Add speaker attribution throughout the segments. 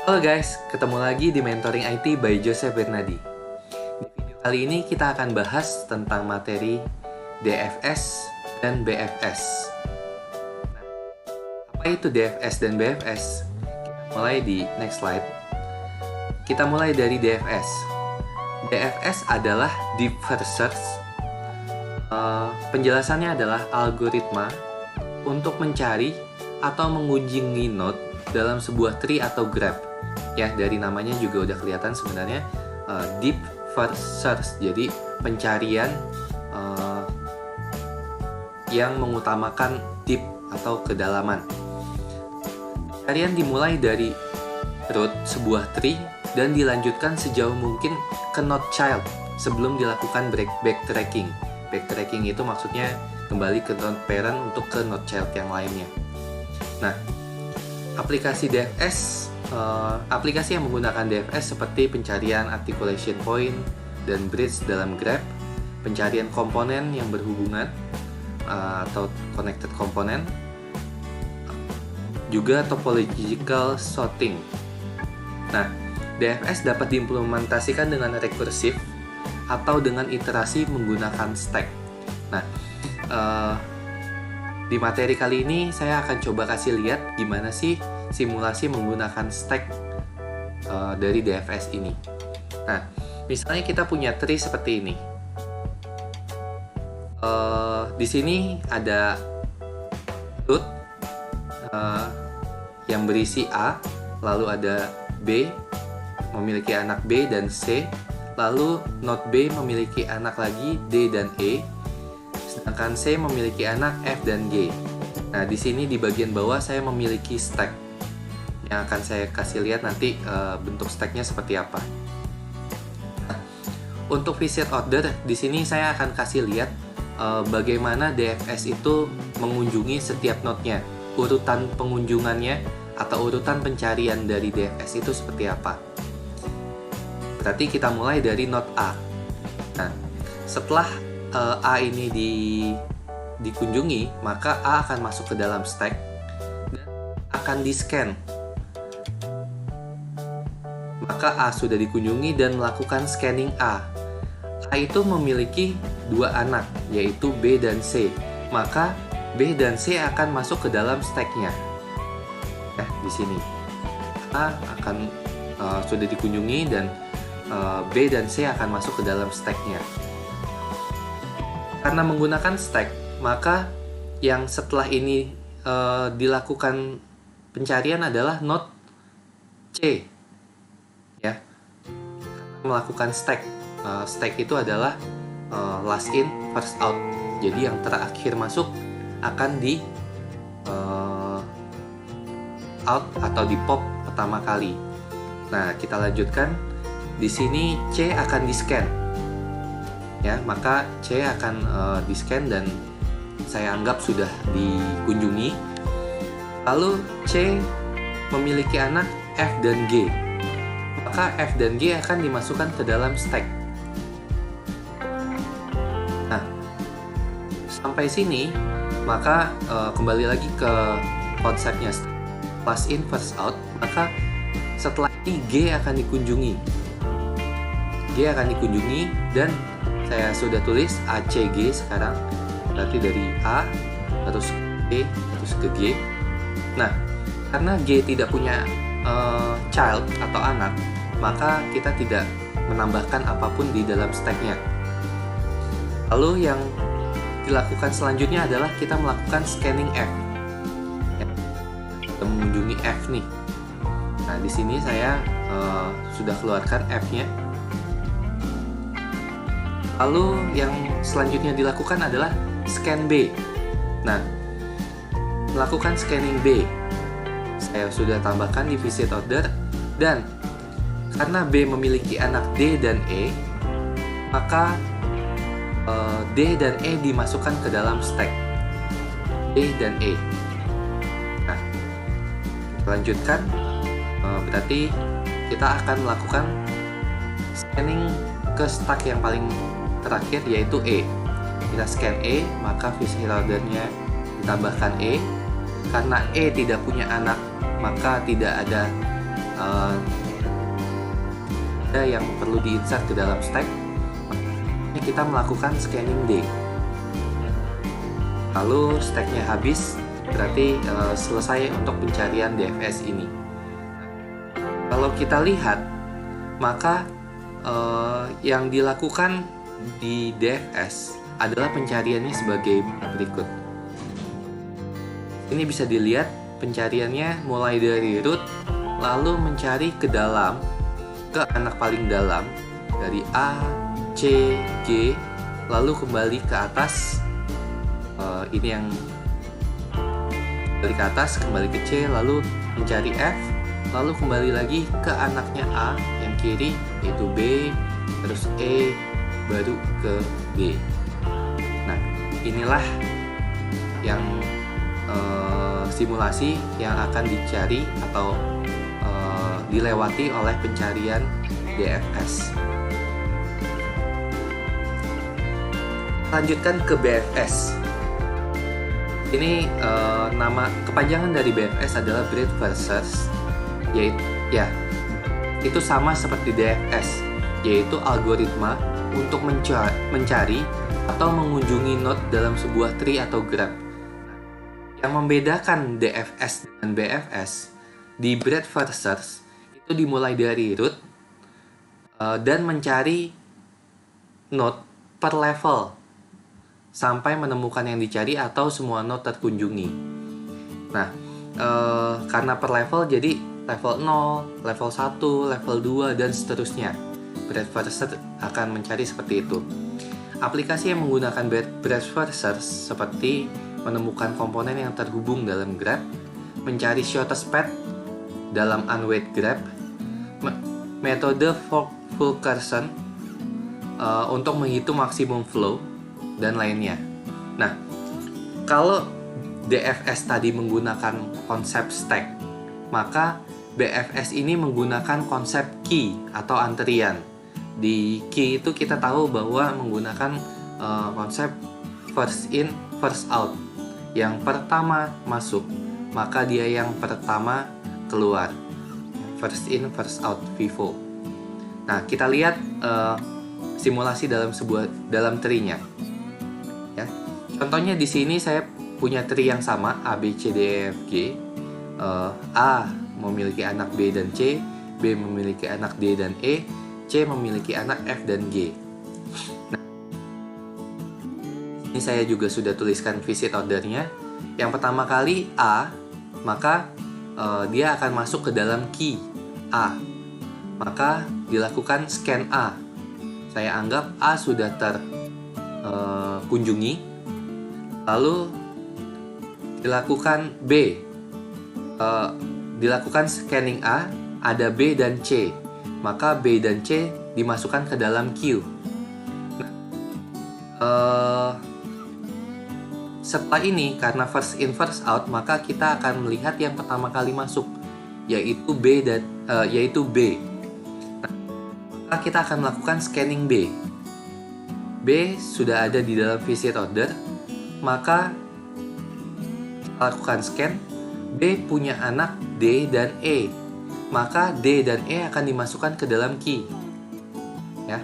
Speaker 1: Halo guys, ketemu lagi di Mentoring IT by Joseph Bernadi. Di video kali ini kita akan bahas tentang materi DFS dan BFS. Nah, apa itu DFS dan BFS? Kita mulai di next slide. Kita mulai dari DFS. DFS adalah Deep First Search. Penjelasannya adalah algoritma untuk mencari atau mengunjungi node dalam sebuah tree atau graph. Ya, dari namanya juga udah kelihatan sebenarnya deep first search. Jadi pencarian yang mengutamakan deep atau kedalaman. Pencarian dimulai dari root sebuah tree dan dilanjutkan sejauh mungkin ke node child sebelum dilakukan backtracking. Backtracking itu maksudnya kembali ke node parent untuk ke node child yang lainnya. Nah, aplikasi DFS, aplikasi yang menggunakan DFS seperti pencarian articulation point dan bridge dalam graph, pencarian komponen yang berhubungan atau connected komponen, juga topological sorting. Nah, DFS dapat diimplementasikan dengan rekursif atau dengan iterasi menggunakan stack. Nah, di materi kali ini saya akan coba kasih lihat gimana sih simulasi menggunakan stack dari DFS ini. Nah, misalnya kita punya tree seperti ini. Di sini ada root yang berisi A, lalu ada B memiliki anak B dan C, lalu node B memiliki anak lagi D dan E, sedangkan C memiliki anak F dan G. Nah, di sini di bagian bawah saya memiliki stack yang akan saya kasih lihat nanti bentuk stacknya seperti apa. Nah, untuk visit order di sini saya akan kasih lihat bagaimana DFS itu mengunjungi setiap node-nya, urutan pengunjungannya atau urutan pencarian dari DFS itu seperti apa. Berarti kita mulai dari node A. Nah, setelah A ini dikunjungi, maka A akan masuk ke dalam stack dan akan di-scan. Maka A sudah dikunjungi dan melakukan scanning A. A itu memiliki dua anak, yaitu B dan C. Maka B dan C akan masuk ke dalam stacknya. Ya, di sini A akan sudah dikunjungi dan B dan C akan masuk ke dalam stacknya. Karena menggunakan stack, maka yang setelah ini dilakukan pencarian adalah node C. Ya, melakukan stack. Stack itu adalah last in, first out. Jadi yang terakhir masuk akan di out atau di pop pertama kali. Nah, kita lanjutkan. Di sini C akan di-scan. Ya, maka C akan di-scan dan saya anggap sudah dikunjungi. Lalu C memiliki anak F dan G. Maka F dan G akan dimasukkan ke dalam stack. Nah, sampai sini maka kembali lagi ke konsepnya last in first out. Maka setelah ini G akan dikunjungi. G akan dikunjungi dan saya sudah tulis ACG sekarang. Berarti dari A terus G terus ke G. Nah, karena G tidak punya child atau anak, maka kita tidak menambahkan apapun di dalam stacknya. Lalu yang dilakukan selanjutnya adalah kita melakukan scanning F. Ya, kita mengunjungi F nih. Nah, di sini saya sudah keluarkan F-nya. Lalu yang selanjutnya dilakukan adalah scan B. Nah, melakukan scanning B, saya sudah tambahkan di visit order, dan karena B memiliki anak D dan E, maka D dan E dimasukkan ke dalam stack D dan E. Nah, kita lanjutkan. Berarti kita akan melakukan scanning ke stack yang paling terakhir, yaitu E. Kita scan E, maka visit ordernya ditambahkan E. Karena E tidak punya anak, maka tidak ada ada yang perlu diinsert ke dalam stack, kita melakukan scanning D. Lalu stacknya habis, berarti selesai untuk pencarian DFS ini. Kalau kita lihat, maka yang dilakukan di DFS adalah pencariannya sebagai berikut. Ini bisa dilihat pencariannya mulai dari root, lalu mencari ke dalam, ke anak paling dalam, dari A, C, G, lalu kembali ke atas. Ini yang kembali ke atas, kembali ke C, lalu mencari F, lalu kembali lagi ke anaknya A yang kiri, yaitu B, terus E, baru ke D. Nah, inilah yang simulasi yang akan dicari atau dilewati oleh pencarian DFS. Lanjutkan ke BFS. Ini nama kepanjangan dari BFS adalah breadth first, yaitu itu sama seperti DFS, yaitu algoritma untuk mencari atau mengunjungi node dalam sebuah tree atau graph. Yang membedakan DFS dengan BFS, di breadth first search itu dimulai dari root dan mencari node per level sampai menemukan yang dicari atau semua node terkunjungi. Nah, karena per level jadi level 0, level 1, level 2, dan seterusnya. Breadth first search akan mencari seperti itu. Aplikasi yang menggunakan breadth first search seperti menemukan komponen yang terhubung dalam graph, mencari shortest path dalam unweighted graph, metode Fulkerson untuk menghitung maksimum flow, dan lainnya. Nah, kalau DFS tadi menggunakan konsep stack, maka BFS ini menggunakan konsep key atau antrian. Di key itu kita tahu bahwa menggunakan konsep first in, first out. Yang pertama masuk, maka dia yang pertama keluar. First in, first out, FIFO. Nah, kita lihat simulasi dalam tree-nya. Ya. Contohnya di sini saya punya tree yang sama, A, B, C, D, E, F, G. A memiliki anak B dan C, B memiliki anak D dan E, C memiliki anak F dan G. Nah, ini saya juga sudah tuliskan visit ordernya. Yang pertama kali A, maka dia akan masuk ke dalam key A. Maka dilakukan scan A. Saya anggap A sudah terkunjungi. Lalu dilakukan B. Dilakukan scanning A, ada B dan C. Maka B dan C dimasukkan ke dalam queue. Setelah ini, karena first in first out, maka kita akan melihat yang pertama kali masuk, yaitu B. Nah, maka kita akan melakukan scanning B. B sudah ada di dalam visit order, maka lakukan scan. B punya anak D dan E, maka D dan E akan dimasukkan ke dalam key. Ya,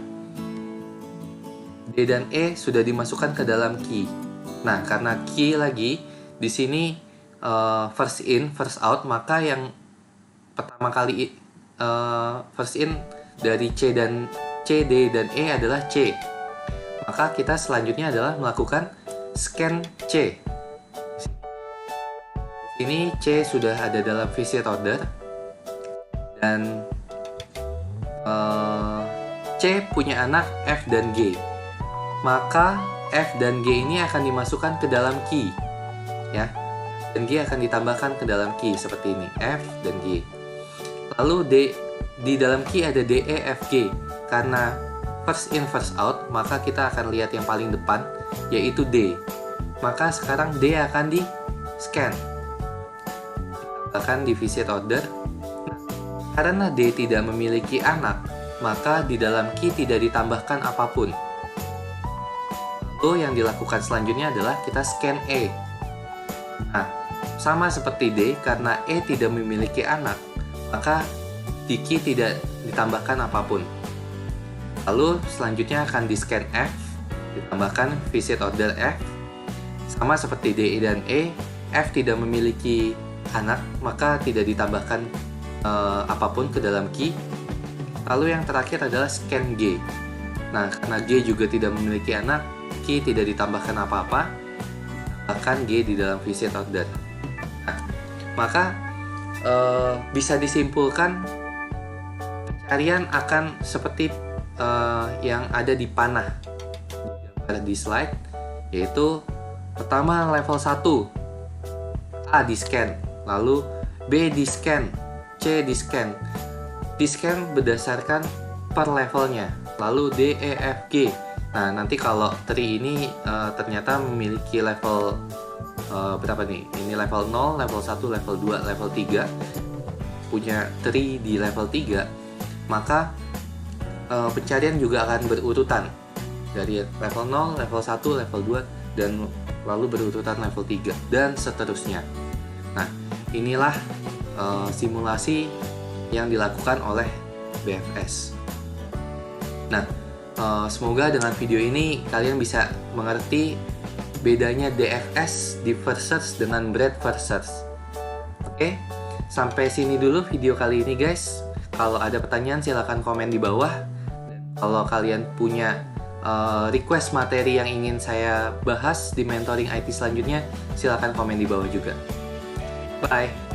Speaker 1: D dan E sudah dimasukkan ke dalam key. Nah, karena key lagi di sini first in first out, maka yang pertama kali first in dari C, D dan E adalah C. Maka kita selanjutnya adalah melakukan scan C. Ini C sudah ada dalam visit order dan C punya anak F dan G. Maka F dan G ini akan dimasukkan ke dalam key, ya. Dan G akan ditambahkan ke dalam key seperti ini, F dan G. Lalu di dalam key ada D, E, F, G. Karena first in first out, maka kita akan lihat yang paling depan, yaitu D. Maka sekarang D akan di scan, akan di visit order. Nah, karena D tidak memiliki anak, maka di dalam key tidak ditambahkan apapun. Lalu yang dilakukan selanjutnya adalah kita scan E. Nah, sama seperti D, karena E tidak memiliki anak, maka di key tidak ditambahkan apapun. Lalu selanjutnya akan di scan F, ditambahkan visit order F. Sama seperti D, E, dan E, F tidak memiliki anak, maka tidak ditambahkan apapun ke dalam key. Lalu yang terakhir adalah scan G. Nah, karena G juga tidak memiliki anak, key tidak ditambahkan apa-apa, bahkan G di dalam visit order. Nah, maka bisa disimpulkan pencarian akan seperti yang ada di panah di slide, yaitu pertama level 1 A di scan, lalu B di scan, C di scan. Di scan berdasarkan per levelnya, lalu D, E, F, G. Nah, nanti kalau tree ini ternyata memiliki level berapa nih? Ini level 0, level 1, level 2, level 3. Punya tree di level 3, maka pencarian juga akan berurutan dari level 0, level 1, level 2, dan lalu berurutan level 3, dan seterusnya. Nah, inilah simulasi yang dilakukan oleh BFS. Nah, semoga dengan video ini kalian bisa mengerti bedanya DFS, Deep First Search, dengan Breadth First Search. Oke, sampai sini dulu video kali ini guys. Kalau ada pertanyaan silahkan komen di bawah. Dan kalau kalian punya request materi yang ingin saya bahas di mentoring IT selanjutnya, silahkan komen di bawah juga. Bye!